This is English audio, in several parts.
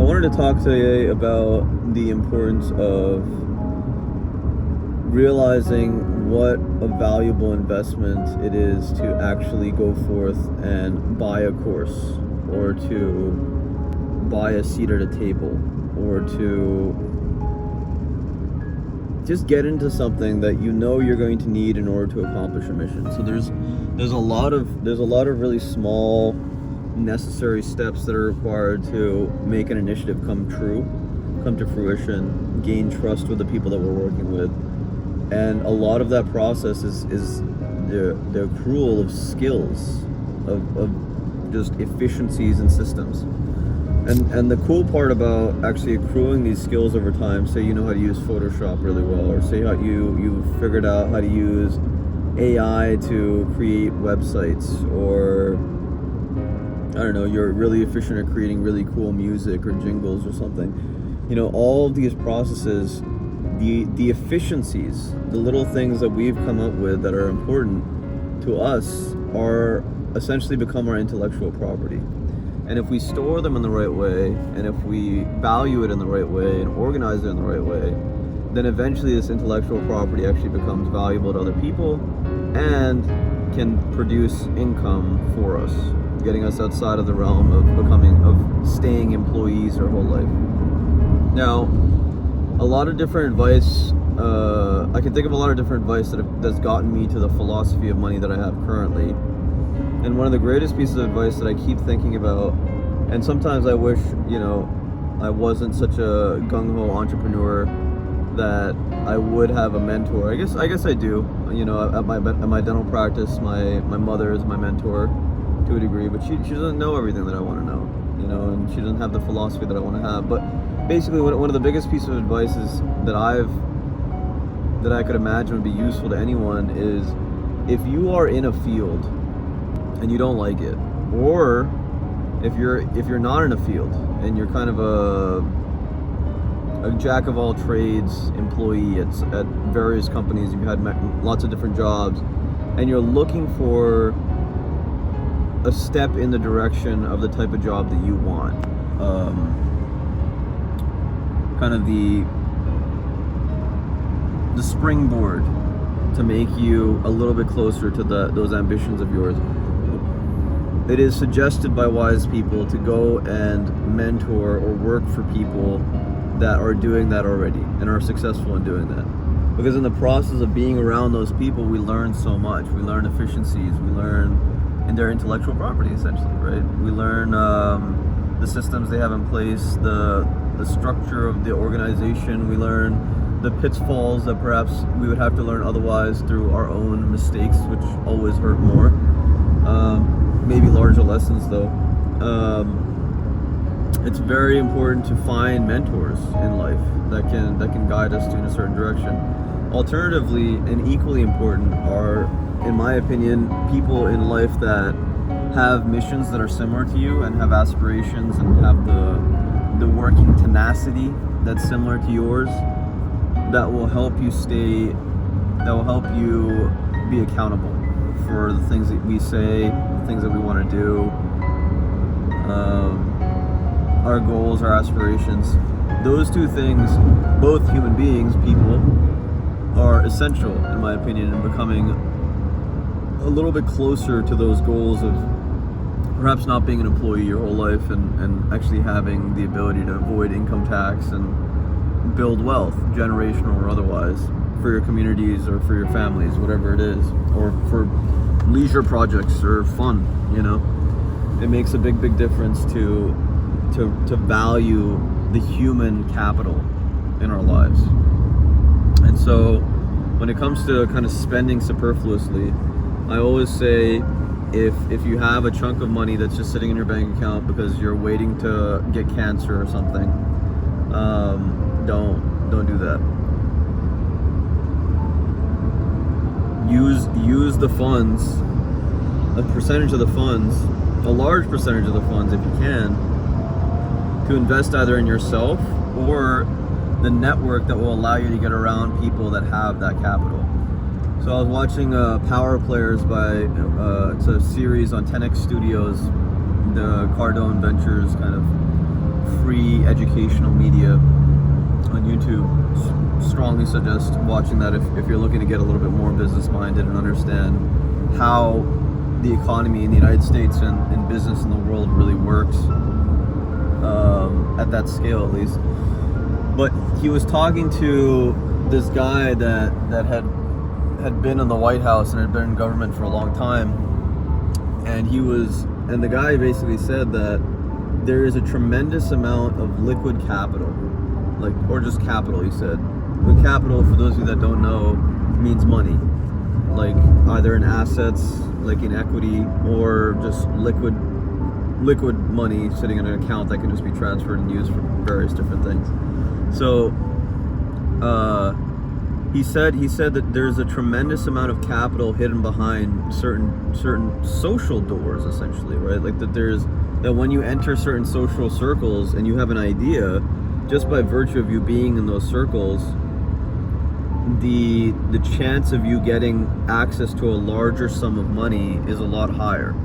wanted to talk today about the importance of realizing what a valuable investment it is to actually go forth and buy a course, or to buy a seat at a table, or to just get into something that you know you're going to need in order to accomplish a mission. So there's a lot of really small necessary steps that are required to make an initiative come to fruition, gain trust with the people that we're working with. And a lot of that process is the accrual of skills, of just efficiencies and systems. And the cool part about actually accruing these skills over time, say you know how to use Photoshop really well, or say how you figured out how to use AI to create websites, or I don't know, you're really efficient at creating really cool music or jingles or something. You know, all of these processes, the efficiencies, the little things that we've come up with that are important to us are essentially become our intellectual property. And if we store them in the right way, and if we value it in the right way and organize it in the right way, then eventually this intellectual property actually becomes valuable to other people and can produce income for us, getting us outside of the realm of staying employees our whole life. Now, a lot of different advice, I can think of a lot of different advice that's gotten me to the philosophy of money that I have currently. And one of the greatest pieces of advice that I keep thinking about, and sometimes I wish, I wasn't such a gung-ho entrepreneur, that I would have a mentor. I guess I do. At my dental practice, my mother is my mentor to a degree, but she doesn't know everything that I want to know, and she doesn't have the philosophy that I want to have. But basically, one of the biggest pieces of advice is that I could imagine would be useful to anyone is, if you are in a field and you don't like it, or if you're not in a field and you're kind of a jack of all trades employee at various companies, you've had lots of different jobs, and you're looking for a step in the direction of the type of job that you want, kind of the springboard to make you a little bit closer to those ambitions of yours, it is suggested by wise people to go and mentor or work for people that are doing that already and are successful in doing that. Because in the process of being around those people, we learn so much. We learn efficiencies, we learn in their intellectual property, essentially, right? We learn the systems they have in place, the structure of the organization. We learn the pitfalls that perhaps we would have to learn otherwise through our own mistakes, which always hurt more. Maybe larger lessons, though. It's very important to find mentors in life that can guide us in a certain direction. Alternatively, and equally important, are, in my opinion, people in life that have missions that are similar to you and have aspirations and have the working tenacity that's similar to yours, that will help you be accountable for the things that we say, the things that we want to do, our goals, our aspirations. Those two things, both human beings, people, are essential, in my opinion, in becoming a little bit closer to those goals of perhaps not being an employee your whole life, and actually having the ability to avoid income tax and build wealth, generational or otherwise, for your communities or for your families, whatever it is, or for leisure projects or fun. It makes a big difference to value the human capital in our lives. And so when it comes to kind of spending superfluously, I always say, if you have a chunk of money that's just sitting in your bank account because you're waiting to get cancer or something, don't do that. Use the funds, a percentage of the funds, a large percentage of the funds if you can, to invest either in yourself or the network that will allow you to get around people that have that capital. So I was watching Power Players by, it's a series on 10X Studios, the Cardone Ventures kind of free educational media on YouTube. Strongly suggest watching that if you're looking to get a little bit more business minded and understand how the economy in the United States and business in the world really works, at that scale at least. But he was talking to this guy that had been in the White House and had been in government for a long time, and the guy basically said that there is a tremendous amount of liquid capital, or just capital. He said, with capital, for those of you that don't know, means money, like either in assets, like in equity, or just liquid money sitting in an account that can just be transferred and used for various different things. So he said that there's a tremendous amount of capital hidden behind certain social doors, essentially, right? Like that when you enter certain social circles and you have an idea, just by virtue of you being in those circles, the chance of you getting access to a larger sum of money is a lot higher.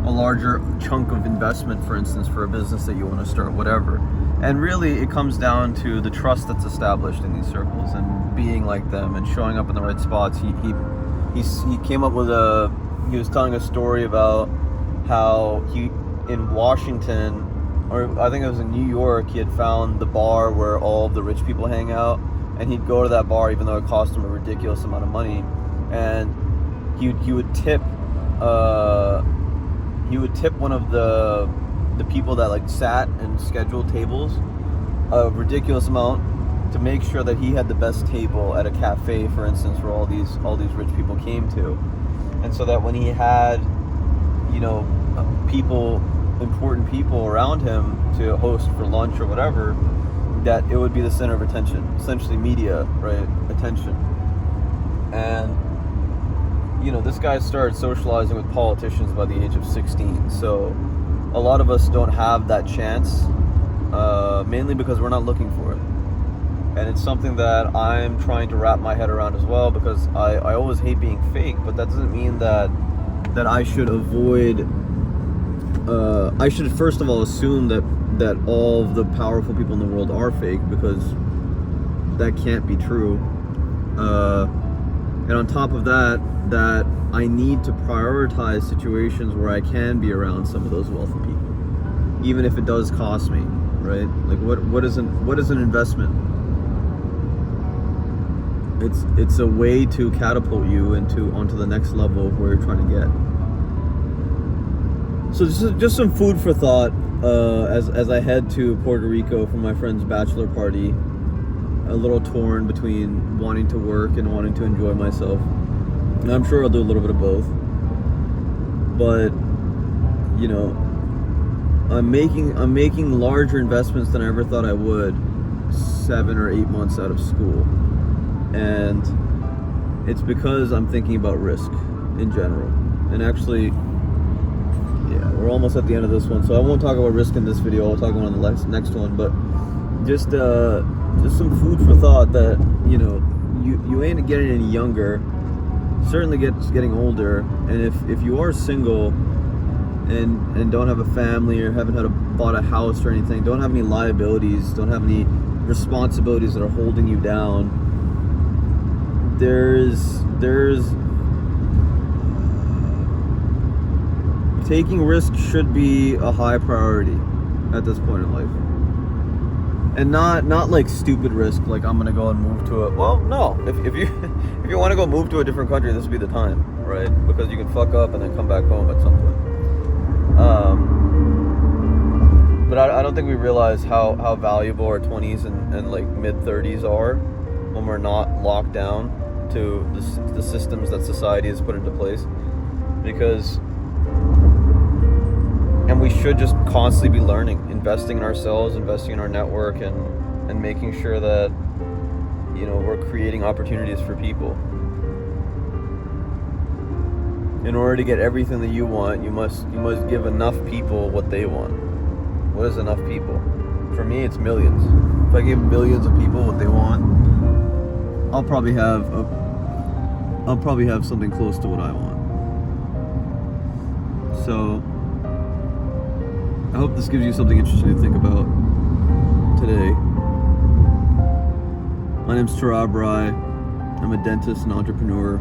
A larger chunk of investment, for instance, for a business that you want to start, whatever. And really, it comes down to the trust that's established in these circles and being like them and showing up in the right spots. He came up with he was telling a story about how in Washington, or I think it was in New York, he had found the bar where all of the rich people hang out, and he'd go to that bar even though it cost him a ridiculous amount of money, and he would tip one of the people that like sat and scheduled tables a ridiculous amount to make sure that he had the best table at a cafe, for instance, where all these rich people came to. And so that when he had, important people around him to host for lunch or whatever, that it would be the center of attention, essentially media, right? Attention. And this guy started socializing with politicians by the age of 16. So a lot of us don't have that chance, mainly because we're not looking for it. And it's something that I'm trying to wrap my head around as well, because I always hate being fake, but that doesn't mean that I should avoid, I should first of all assume that all of the powerful people in the world are fake, because that can't be true. And on top of that I need to prioritize situations where I can be around some of those wealthy people, even if it does cost me, right? Like what is an investment? It's a way to catapult you onto the next level of where you're trying to get. So this is just some food for thought as I head to Puerto Rico for my friend's bachelor party. A little torn between wanting to work and wanting to enjoy myself. And I'm sure I'll do a little bit of both. But I'm making larger investments than I ever thought I would 7 or 8 months out of school. And it's because I'm thinking about risk in general. And actually, we're almost at the end of this one, so I won't talk about risk in this video. I'll talk about it on the next one. But just some food for thought that you ain't getting any younger. Certainly getting older, and if you are single and don't have a family or haven't bought a house or anything, don't have any liabilities, don't have any responsibilities that are holding you down, there's taking risks should be a high priority at this point in life. And not like stupid risk, like I'm gonna go and move to it. Well, no. If you want to go move to a different country, this would be the time, right? Because you can fuck up and then come back home at some point. But I don't think we realize how valuable our 20s and like mid 30s are when we're not locked down to the systems that society has put into place. And we should just constantly be learning, investing in ourselves, investing in our network, and making sure that we're creating opportunities for people. In order to get everything that you want, you must give enough people what they want. What is enough people? For me, it's millions. If I give millions of people what they want, I'll probably have something close to what I want. So I hope this gives you something interesting to think about today. My name's Tarab Rai. I'm a dentist and entrepreneur,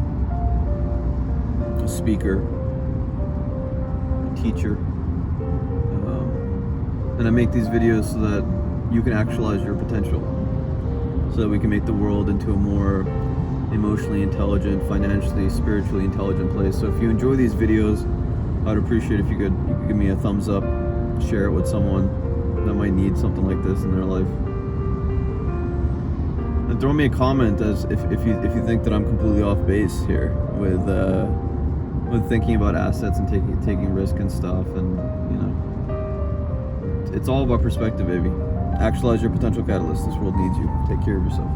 a speaker, a teacher. And I make these videos so that you can actualize your potential, so that we can make the world into a more emotionally intelligent, financially, spiritually intelligent place. So if you enjoy these videos, I'd appreciate if you could give me a thumbs up, share it with someone that might need something like this in their life. And throw me a comment as if you think that I'm completely off base here with thinking about assets and taking risk and stuff. And it's all about perspective, baby. Actualize your potential catalyst. This world needs you. Take care of yourself.